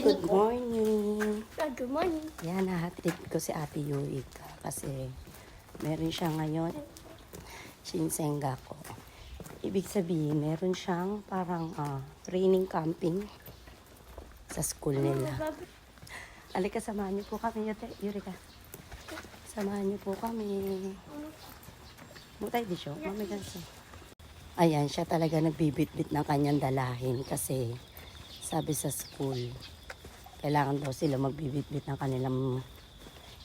Good morning. Good morning. Yan, nahatid ko si Ate Yuika kasi meron siya ngayon Shinsengako. Ibig sabihin, meron siyang parang training camping sa school nila. Alika, samahan niyo po kami, Yurika. Samahan niyo po kami. Mutay di siya, mami ganso. Ayan, siya talaga nagbibit-bit ng kanyang dalahin kasi sabi sa school, kailangan daw sila magbibit-bit ng kanilang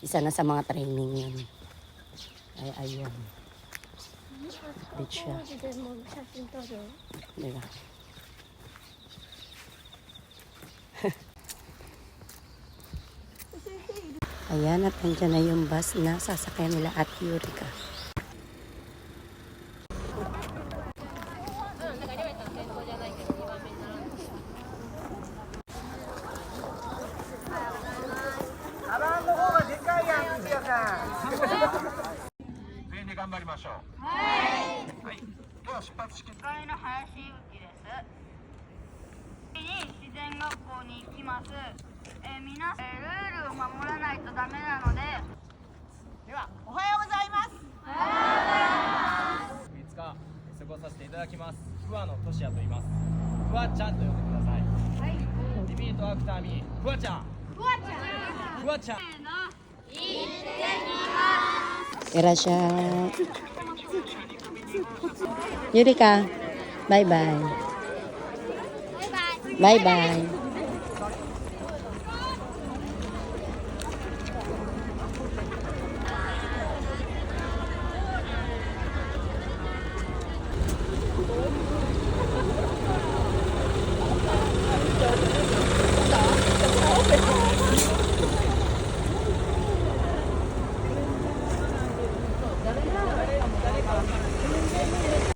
isa na sa mga training yun. Ay, ayun. Bit siya. Diba? Ayan, at nandiyan na yung bus na sasakyan nila at Yurika. Irasya. Yurika, bye-bye. Bye-bye.